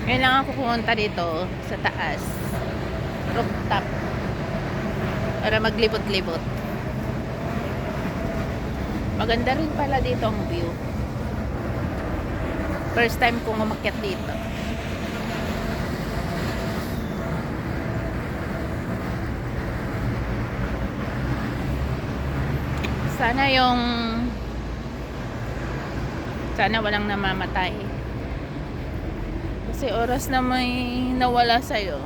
Ngayon lang ako pumunta dito sa taas. Rooftop. Para maglibot-libot. Maganda rin pala dito ang view. First time kong umakyat dito. Sana walang namamatay. Kasi oras na may nawala sa'yo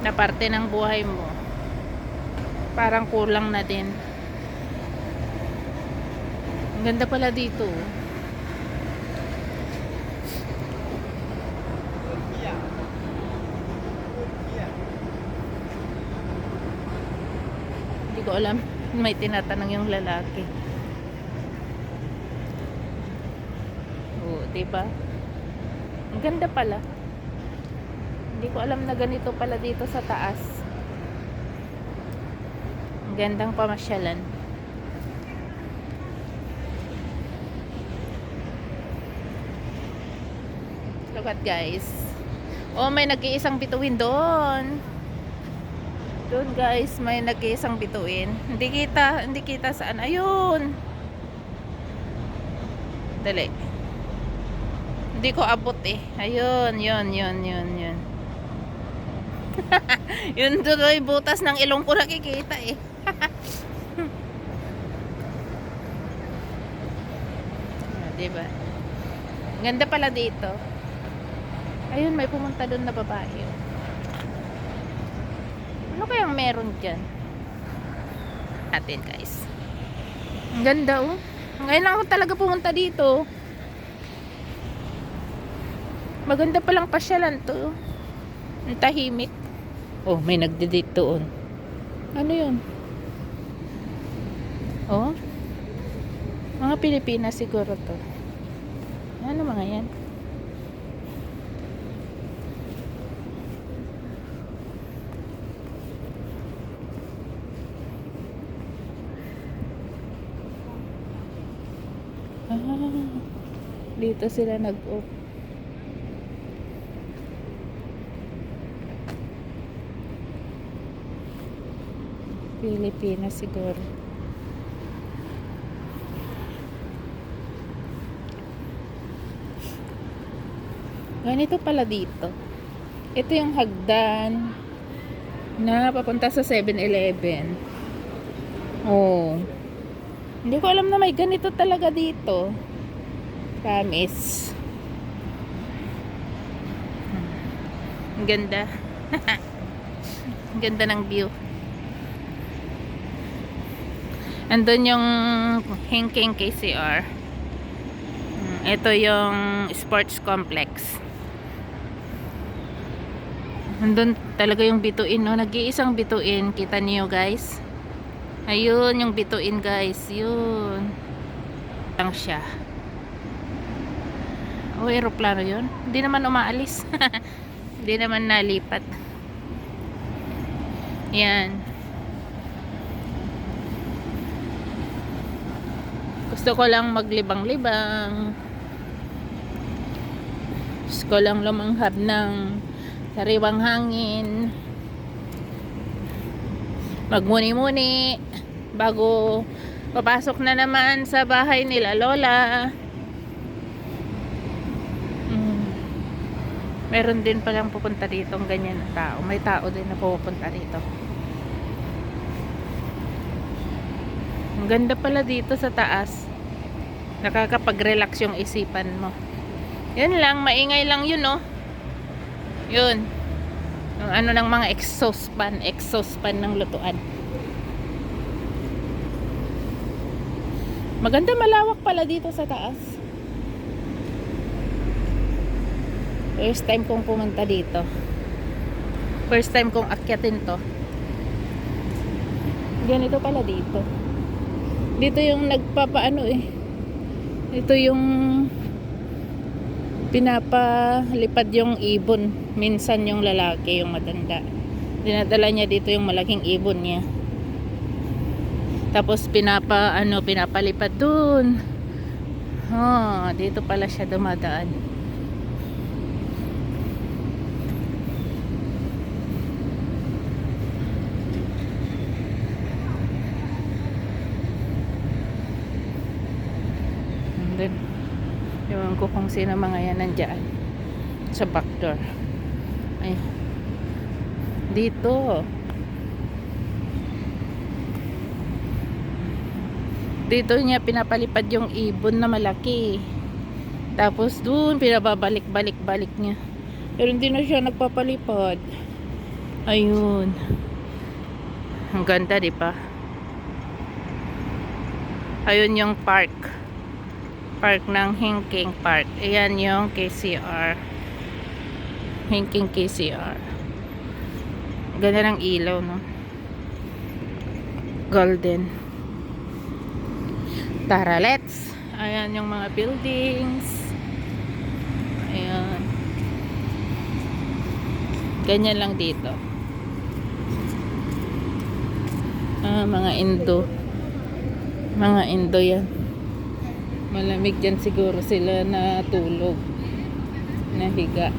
na parte ng buhay mo, parang kulang na din. Ang ganda pala dito. Hindi ko alam. May tinatanong yung lalaki. Oo, diba? Ang ganda pala. Hindi ko alam na ganito pala dito sa taas. Ang gandang pamasyalan. Look at guys. Oh, may nag-iisang bituin doon. Doon guys, may nag-iisang bituin. Hindi kita saan. Ayun. Dali. Hindi ko abot eh. Ayun, yun. Yun doon yung butas ng ilong ko nakikita eh. Diba? Ganda pala dito. Ayun, may pumunta doon na babae. Ano kayang meron dyan? Atin guys. Ang ganda oh. Ngayon lang ako talaga pumunta dito. Maganda palang pasyalan to. Ang tahimik. Oh, may nagde-date doon. Ano yun? Oh? Mga Pilipinas siguro to. Ano mga yan? Dito sila nag-off. Pilipinas siguro. Ganito pala dito. Ito yung hagdan na papunta sa 7-Eleven. Oh. Hindi ko alam na may ganito talaga dito. Promise. Ang ganda. Ang ganda ng view. Andun yung Hingking KCR. Ito yung sports complex. Andun talaga yung bituin, no? Nag-iisang bituin. Kita niyo guys? Ayun yung bituin guys. Yun. Lang siya. O, aeroplano yun. Hindi naman umaalis. Hindi naman nalipat. Yan. Gusto ko lang maglibang-libang. Gusto ko lang lumanghap ng sariwang hangin. Magmuni-muni bago papasok na naman sa bahay nila lola. Meron din palang pupunta dito ng ganyan na tao. May tao din na pupunta dito. Ang ganda pala dito sa taas. Nakakapag-relax yung isipan mo. Yun lang, maingay lang yun, no? Yun. Yung ano ng mga exhaust fan ng lutuan. Maganda, malawak pala dito sa taas. First time kong pumunta dito. First time kong akyatin to. Ganito pala dito. Dito yung nagpapaano eh. Ito yung pinapalipad yung ibon. Minsan yung lalaki, yung matanda. Dinadala niya dito yung malaking ibon niya. Tapos pinapalipad dun. Oh, dito pala siya dumadaan. Ewan ko kung sino mga yan nandyan sa back door. Ay, dito niya pinapalipad yung ibon na malaki, tapos dun pinababalik-balik niya, pero hindi na siya nagpapalipad. Ayun, ang ganda, di ba? Ayun yung park ng Hinking Park. Ayan yung KCR, Hinking KCR. Ganda ng ilaw, no? Golden. Tara, let's. Ayan yung mga buildings. Ayan. Ganyan lang dito. Mga Indo. Mga Indo yan. Malamig dyan siguro sila natulog. Nahiga.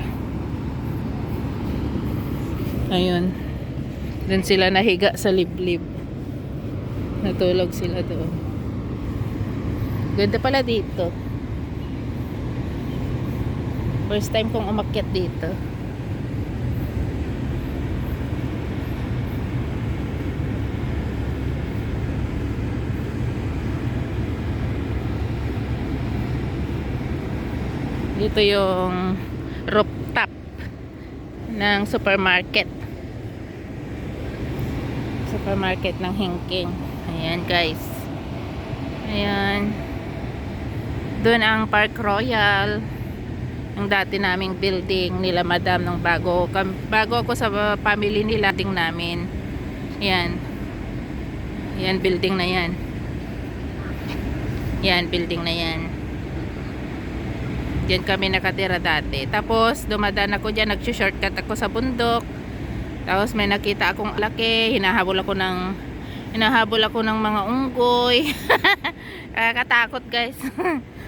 Ayun. Doon sila nahiga sa liblib. Natulog sila doon. Ganda pala dito. First time kong umakyat dito. Dito yung rooftop ng supermarket ng Hinking. Ayan guys, ayan, doon ang Park Royal, ang dati naming building nila madam nung bago ako sa family nila, ding namin. Ayan, ayan building na yan. Yan building na yan. Diyan kami nakatira dati. Tapos dumadaan ako diyan, nag-shortcut ako sa bundok. Tapos may nakita akong laki, hinahabol ako ng mga unggoy. Kakatakot guys.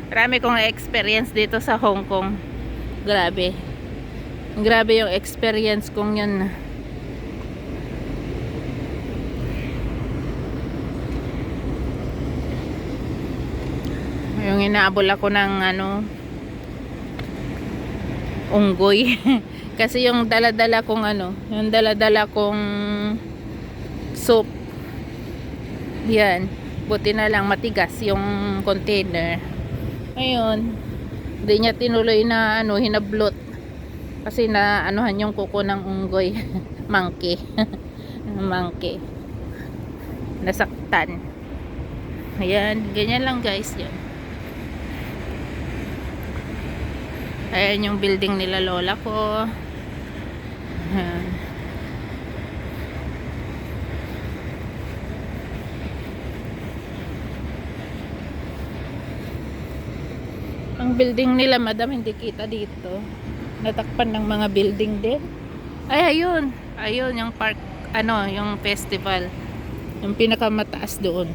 Marami kong experience dito sa Hong Kong. Grabe. Grabe yung experience kong yun. Yung hinahabol ako ng unggoy. Kasi yung dala-dala kong soup, yan, buti na lang matigas yung container. Ayun, hindi niya tinuloy na hinablot kasi na yung kuko ng unggoy. Monkey. Monkey nasaktan. Ayan, ganyan lang guys yan. Ayan yung building nila lola ko. Ayan. Ang building nila madam hindi kita dito. Natakpan ng mga building din. Ay, ayun. Ayun yung park, yung festival. Yung pinakamataas doon.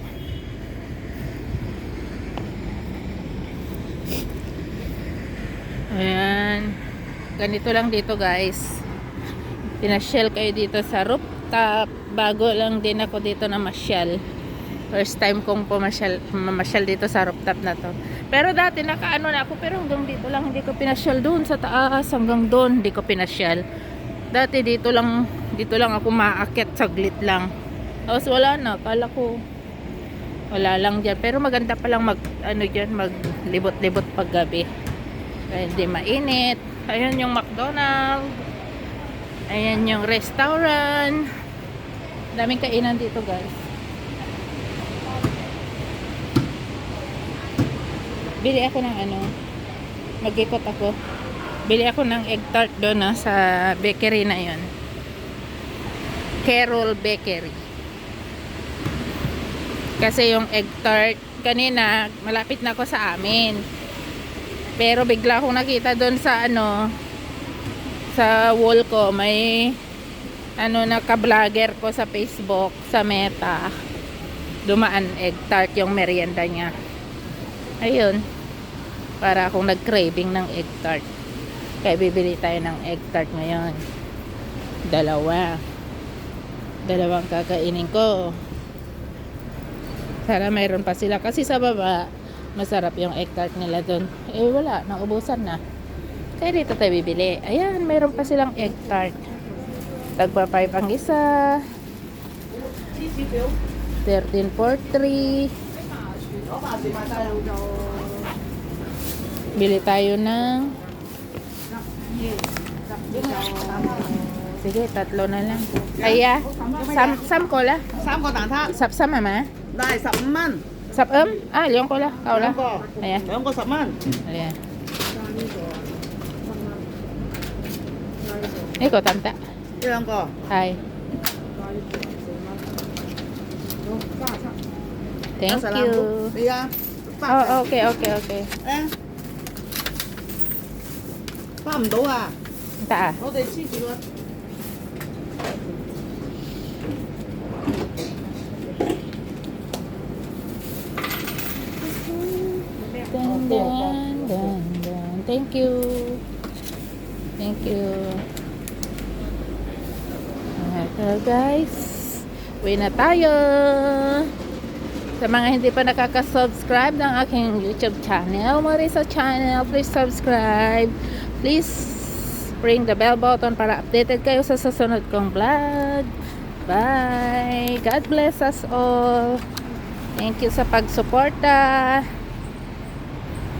Ayan. Ganito lang dito guys. Pinasyal kayo dito sa rooftop. Bago lang din ako dito na masyal. First time kong mamasyal dito sa rooftop na to. Pero dati na ako, pero hanggang dito lang, hindi ko pinasyal doon sa taas. Hanggang doon hindi ko pinasyal. Dati dito lang ako maakyat, saglit lang. Tapos wala na, kala ko wala lang dyan. Pero maganda pa lang maglibot-libot pag gabi. Kaya hindi mainit. Ayan yung McDonald's. Ayan yung restaurant. Daming kainan dito guys. Bili ako ng mag-ikot ako. Bili ako ng egg tart doon sa bakery na yon. Carol Bakery. Kasi yung egg tart kanina malapit na ako sa amin. Pero bigla akong nakita doon sa sa wall ko, may naka-vlogger ko sa Facebook, sa Meta. Dumaan egg tart yung merienda niya. Ayun. Para akong nag-craving ng egg tart. Kaya bibili tayo ng egg tart ngayon. Dalawang kakainin ko. Sana mayroon pa sila kasi sa baba Masarap yung egg tart nila doon. Eh wala, naubusan na. Kaya dito tayo bibili. Ayan, meron pa silang egg tart. Tagpa 5 ang isa. 13.43. Bili tayo ng sige, 3 na lang. Aya, sam cola. 3個蛋撻， Sap sam mama. 但係15蚊， Sap ah, 2 cola. Kau 兩 lah. 個， Ayan. 兩個10蚊。 Ayan. Ikaw, tanta. 呢兩個， Hi. Thank you. 你啊， Oh, okay. 誒，翻唔到啊！ Ta ah. 我哋黐住個。 Dan. Thank you. Ito guys. Uwi na tayo. Sa mga hindi pa nakaka-subscribe ng aking YouTube channel, Marisa Channel, please subscribe. Please ring the bell button para updated kayo sa susunod kong vlog. Bye. God bless us all. Thank you sa pagsuporta.